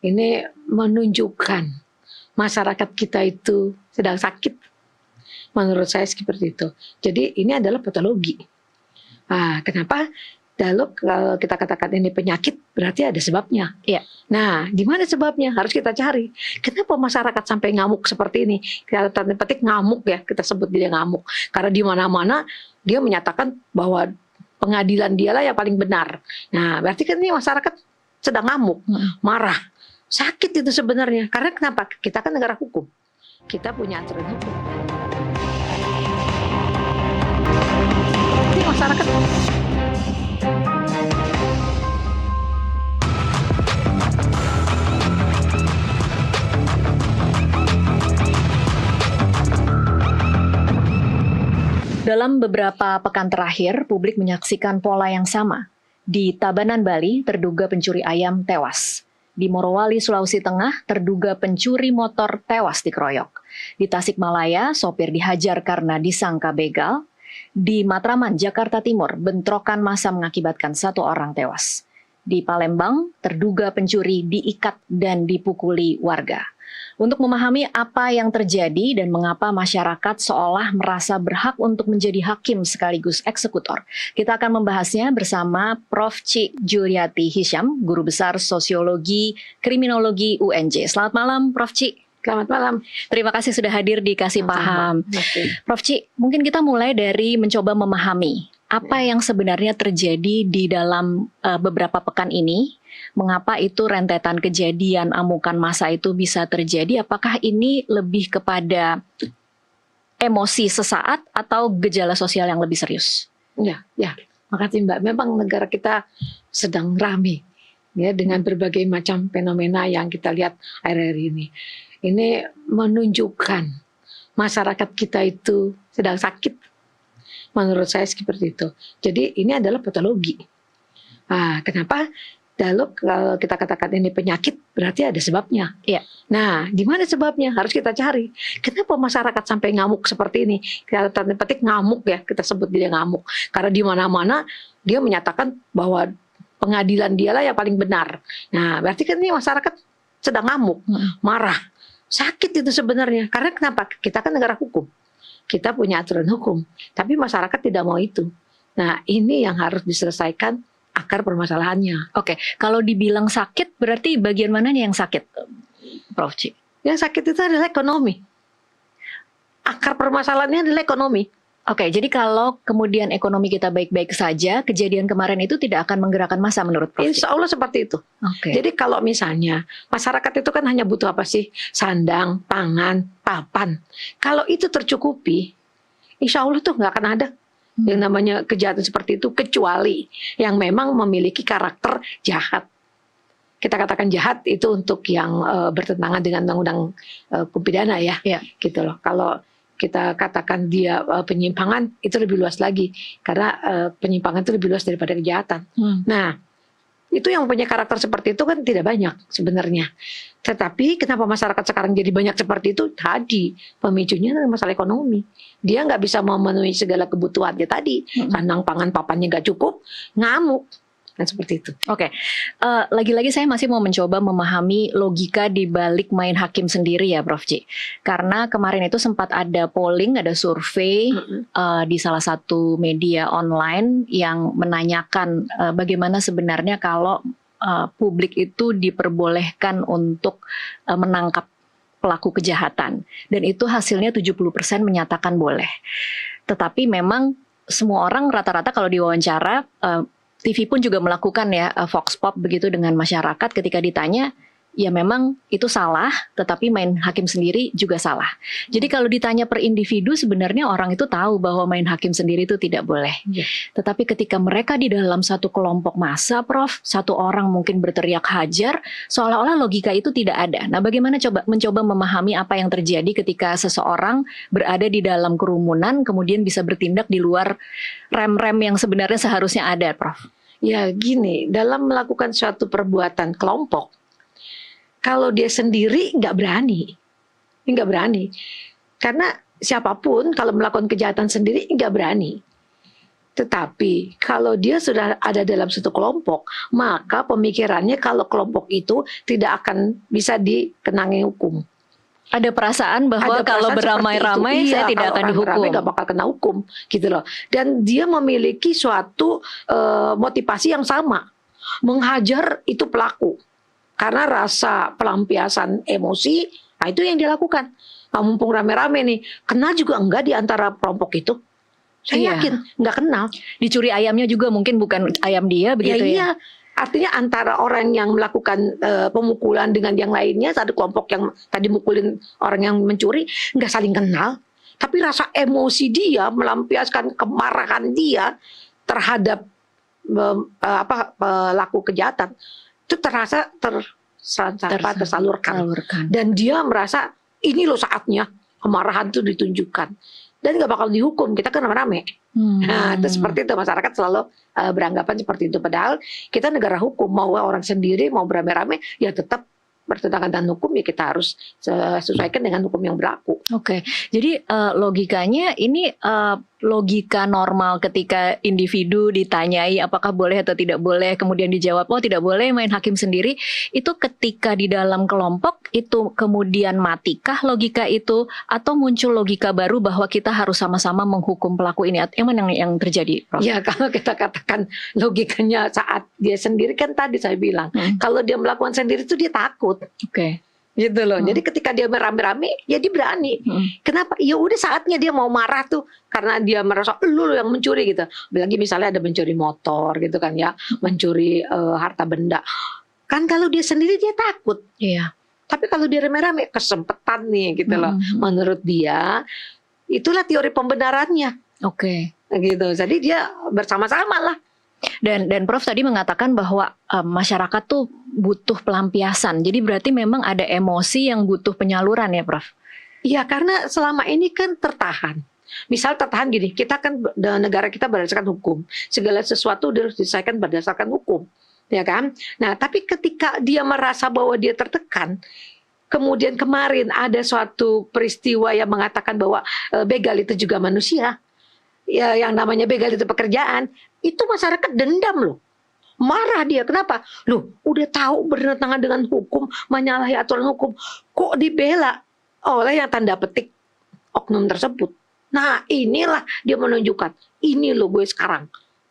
Ini menunjukkan masyarakat kita itu sedang sakit. Menurut saya seperti itu. Jadi ini adalah patologi. Kenapa? Lalu kalau kita katakan ini penyakit, berarti ada sebabnya. Iya. Nah, di mana sebabnya? Harus kita cari. Kenapa masyarakat sampai ngamuk seperti ini? Kita tanda petik ngamuk ya, kita sebut dia ngamuk. Karena di mana-mana dia menyatakan bahwa pengadilan dialah yang paling benar. Nah, berarti kan ini masyarakat sedang ngamuk, marah. Sakit itu sebenarnya. Karena kenapa? Kita kan negara hukum. Kita punya aturan hukum. Ini masyarakat Dalam beberapa pekan terakhir, publik menyaksikan pola yang sama. Di Tabanan, Bali, terduga pencuri ayam tewas. Di Morowali, Sulawesi Tengah, terduga pencuri motor tewas dikeroyok. Di Tasikmalaya, sopir dihajar karena disangka begal. Di Matraman, Jakarta Timur, bentrokan massa mengakibatkan 1 orang tewas. Di Palembang, terduga pencuri diikat dan dipukuli warga. Untuk memahami apa yang terjadi dan mengapa masyarakat seolah merasa berhak untuk menjadi hakim sekaligus eksekutor, kita akan membahasnya bersama Prof. Ci Juliati Hisyam, Guru Besar Sosiologi Kriminologi UNJ. Selamat malam, Prof. Ci. Selamat malam. Terima kasih sudah hadir di Kasih Paham. Prof. Ci, mungkin kita mulai dari mencoba memahami apa yang sebenarnya terjadi di dalam beberapa pekan ini. Mengapa itu rentetan kejadian amukan massa itu bisa terjadi? Apakah ini lebih kepada emosi sesaat atau gejala sosial yang lebih serius? Ya, makasih Mbak. Memang negara kita sedang ramai ya dengan berbagai macam fenomena yang kita lihat akhir-akhir ini. Ini menunjukkan masyarakat kita itu sedang sakit. Menurut saya seperti itu. Jadi ini adalah patologi. Kenapa? Lalu kalau kita katakan ini penyakit, berarti ada sebabnya. Iya. Nah, di mana sebabnya? Harus kita cari. Kenapa masyarakat sampai ngamuk seperti ini? Kita tanda petik ngamuk ya, kita sebut dia ngamuk. Karena di mana-mana dia menyatakan bahwa pengadilan dialah yang paling benar. Nah, berarti kan ini masyarakat sedang ngamuk, marah. Sakit itu sebenarnya. Karena kenapa? Kita kan negara hukum. Kita punya aturan hukum. Tapi masyarakat tidak mau itu. Nah, ini yang harus diselesaikan akar permasalahannya. Oke, kalau dibilang sakit berarti bagian mananya yang sakit, Prof. Ci? Yang sakit itu adalah ekonomi. Akar permasalahannya adalah ekonomi. Oke, jadi kalau kemudian ekonomi kita baik-baik saja, kejadian kemarin itu tidak akan menggerakkan massa menurut Prof. Ci? Insya Allah seperti itu. Oke. Jadi kalau misalnya masyarakat itu kan hanya butuh apa sih? Sandang, pangan, papan. Kalau itu tercukupi, insya Allah tuh nggak akan ada yang namanya kejahatan seperti itu, kecuali yang memang memiliki karakter jahat. Kita katakan jahat itu untuk yang bertentangan dengan undang-undang hukum pidana ya, gitu loh. Kalau kita katakan dia penyimpangan, itu lebih luas lagi, karena penyimpangan itu lebih luas daripada kejahatan. Nah, itu yang punya karakter seperti itu kan tidak banyak sebenarnya. Tetapi kenapa masyarakat sekarang jadi banyak seperti itu? Tadi pemicunya adalah masalah ekonomi. Dia nggak bisa memenuhi segala kebutuhannya tadi. Sandang, pangan, papannya nggak cukup, ngamuk. Kan seperti itu. Oke, lagi-lagi saya masih mau mencoba memahami logika di balik main hakim sendiri ya, Prof. Ci. Karena kemarin itu sempat ada polling, ada survei di salah satu media online yang menanyakan bagaimana sebenarnya kalau publik itu diperbolehkan untuk menangkap pelaku kejahatan. Dan itu hasilnya 70% menyatakan boleh. Tetapi memang semua orang rata-rata kalau diwawancara, TV pun juga melakukan ya Vox Pop begitu dengan masyarakat ketika ditanya, ya memang itu salah, tetapi main hakim sendiri juga salah. Jadi kalau ditanya per individu sebenarnya orang itu tahu bahwa main hakim sendiri itu tidak boleh. Tetapi ketika mereka di dalam satu kelompok massa, Prof, satu orang mungkin berteriak hajar, seolah-olah logika itu tidak ada. Nah, bagaimana mencoba memahami apa yang terjadi ketika seseorang berada di dalam kerumunan kemudian bisa bertindak di luar rem-rem yang sebenarnya seharusnya ada, Prof? Ya gini, dalam melakukan suatu perbuatan kelompok, kalau dia sendiri nggak berani, karena siapapun kalau melakukan kejahatan sendiri nggak berani. Tetapi kalau dia sudah ada dalam satu kelompok, maka pemikirannya kalau kelompok itu tidak akan bisa dikenangi hukum. Ada perasaan bahwa Ada kalau perasaan beramai-ramai seperti itu. saya Iya, tidak kalau akan orang dihukum. beramai nggak bakal kena hukum, gitu loh. Dan dia memiliki suatu motivasi yang sama, menghajar itu pelaku karena rasa pelampiasan emosi. Nah, itu yang dilakukan. Nah, mumpung rame-rame nih, kenal juga enggak di antara kelompok itu? Saya Iya. yakin nggak kenal. Dicuri ayamnya juga mungkin bukan ayam dia begitu ya. Iya, artinya antara orang yang melakukan pemukulan dengan yang lainnya, satu kelompok yang tadi mukulin orang yang mencuri, nggak saling kenal. Tapi rasa emosi dia melampiaskan kemarahan dia terhadap pelaku kejahatan itu terasa tersalurkan. Dan dia merasa ini loh saatnya kemarahan itu ditunjukkan. Dan nggak bakal dihukum, kita kan rame-rame. Nah, itu seperti itu, masyarakat selalu beranggapan seperti itu. Padahal kita negara hukum, mau orang sendiri mau beramai-ramai ya tetap bertentangan dengan hukum, ya kita harus sesuaikan dengan hukum yang berlaku. Oke, jadi logikanya ini logika normal ketika individu ditanyai apakah boleh atau tidak boleh, kemudian dijawab oh tidak boleh main hakim sendiri, itu ketika di dalam kelompok itu kemudian matikah logika itu, atau muncul logika baru bahwa kita harus sama-sama menghukum pelaku ini? Yang mana yang terjadi, Prof? Ya, kalau kita katakan logikanya saat dia sendiri, kan tadi saya bilang kalau dia melakukan sendiri itu dia takut. Oke. Gitu loh. Jadi ketika dia rame-rame, ya dia berani. Kenapa? Ya udah saatnya dia mau marah tuh karena dia merasa lu yang mencuri gitu. Apalagi misalnya ada mencuri motor gitu kan ya, mencuri harta benda. Kan kalau dia sendiri dia takut. Iya. Tapi kalau dia rame-rame kesempatan nih gitu loh. Menurut dia itulah teori pembenarannya. Oke. Gitu. Jadi dia bersama-sama lah. Dan Prof tadi mengatakan bahwa masyarakat tuh butuh pelampiasan. Jadi berarti memang ada emosi yang butuh penyaluran ya, Prof? Iya, karena selama ini kan tertahan. Misal tertahan gini, kita kan negara kita berdasarkan hukum. Segala sesuatu harus diselesaikan berdasarkan hukum, ya kan? Nah, tapi ketika dia merasa bahwa dia tertekan, kemudian kemarin ada suatu peristiwa yang mengatakan bahwa begal itu juga manusia. Ya, yang namanya begal itu pekerjaan, itu masyarakat dendam loh. Marah dia, kenapa? Loh, udah tahu bertentangan dengan hukum, menyalahi aturan hukum, kok dibela oleh yang tanda petik oknum tersebut. Nah, inilah dia menunjukkan, ini loh gue sekarang.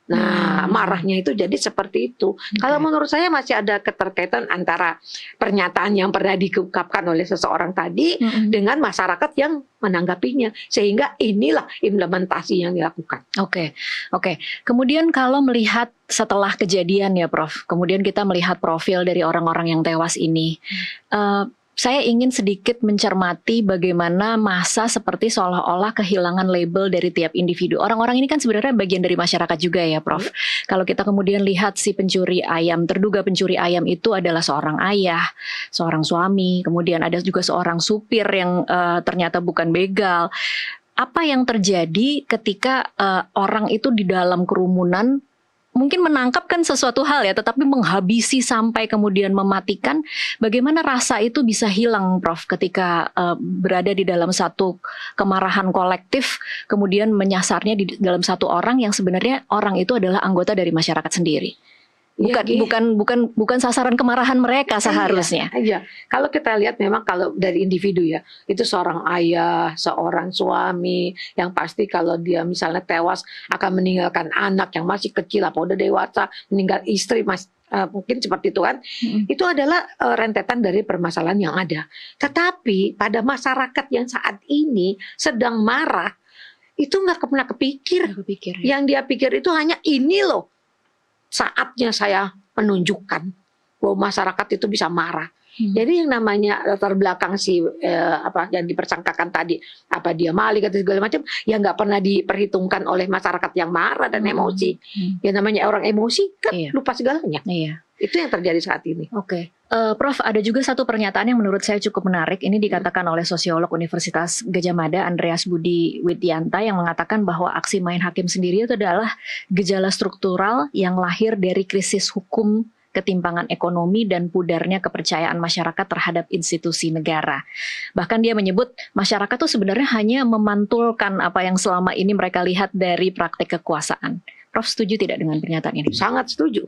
Nah, marahnya itu jadi seperti itu. Kalau menurut saya masih ada keterkaitan antara pernyataan yang pernah diungkapkan oleh seseorang tadi dengan masyarakat yang menanggapinya. Sehingga inilah implementasi yang dilakukan. Oke. Kemudian kalau melihat setelah kejadian ya, Prof, kemudian kita melihat profil dari orang-orang yang tewas ini. Saya ingin sedikit mencermati bagaimana masa seperti seolah-olah kehilangan label dari tiap individu. Orang-orang ini kan sebenarnya bagian dari masyarakat juga ya, Prof. Kalau kita kemudian lihat si pencuri ayam, terduga pencuri ayam itu adalah seorang ayah, seorang suami, kemudian ada juga seorang supir yang ternyata bukan begal. Apa yang terjadi ketika orang itu di dalam kerumunan mungkin menangkapkan sesuatu hal ya, tetapi menghabisi sampai kemudian mematikan, bagaimana rasa itu bisa hilang, Prof, ketika berada di dalam satu kemarahan kolektif, kemudian menyasarnya di dalam satu orang yang sebenarnya orang itu adalah anggota dari masyarakat sendiri. Bukan sasaran kemarahan mereka seharusnya. Iya. Kalau kita lihat memang kalau dari individu ya, itu seorang ayah, seorang suami yang pasti kalau dia misalnya tewas akan meninggalkan anak yang masih kecil apa udah dewasa, meninggal istri mungkin seperti itu kan. Itu adalah rentetan dari permasalahan yang ada. Tetapi pada masyarakat yang saat ini sedang marah, itu nggak pernah kepikir. Ya. Yang dia pikir itu hanya ini loh. Saatnya saya menunjukkan bahwa masyarakat itu bisa marah. Jadi yang namanya latar belakang yang dipersangkakan tadi, apa dia maling atau segala macam, ya nggak pernah diperhitungkan oleh masyarakat yang marah dan emosi. Yang namanya orang emosi kan lupa segalanya. Itu yang terjadi saat ini. Oke. Prof, ada juga satu pernyataan yang menurut saya cukup menarik. Ini dikatakan oleh sosiolog Universitas Gadjah Mada, Andreas Budi Widyanta, yang mengatakan bahwa aksi main hakim sendiri itu adalah gejala struktural yang lahir dari krisis hukum, ketimpangan ekonomi, dan pudarnya kepercayaan masyarakat terhadap institusi negara. Bahkan dia menyebut masyarakat itu sebenarnya hanya memantulkan apa yang selama ini mereka lihat dari praktek kekuasaan. Prof setuju tidak dengan pernyataan ini? Sangat setuju.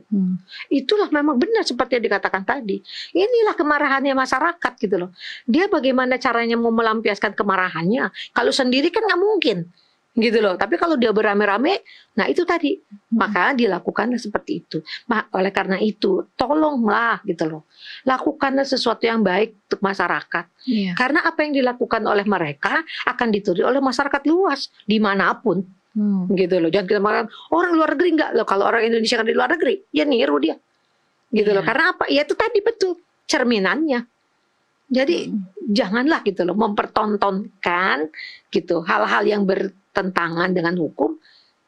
Itulah memang benar seperti yang dikatakan tadi. Inilah kemarahannya masyarakat gitu loh. Dia bagaimana caranya mau melampiaskan kemarahannya? Kalau sendiri kan nggak mungkin gitu loh. Tapi kalau dia beramai-ramai, nah itu tadi. Maka dilakukanlah seperti itu. Oleh karena itu, tolonglah gitu loh. Lakukanlah sesuatu yang baik untuk masyarakat. Iya. Karena apa yang dilakukan oleh mereka akan dituruti oleh masyarakat luas dimanapun. Gitu loh. Jangan kita mengatakan orang luar negeri enggak loh. Kalau orang Indonesia kan di luar negeri, ya niru dia. Gitu loh. Karena apa? Ya itu tadi betul cerminannya. Jadi janganlah gitu loh mempertontonkan gitu hal-hal yang bertentangan dengan hukum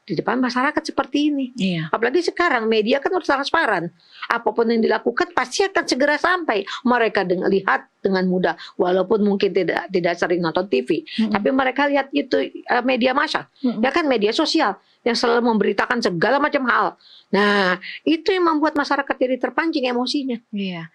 di depan masyarakat seperti ini. Iya. Apalagi sekarang media kan harus transparan. Apapun yang dilakukan pasti akan segera sampai. Mereka lihat dengan mudah, walaupun mungkin tidak sering nonton TV, tapi mereka lihat itu media massa, ya kan media sosial yang selalu memberitakan segala macam hal. Nah, itu yang membuat masyarakat jadi terpancing emosinya. Iya.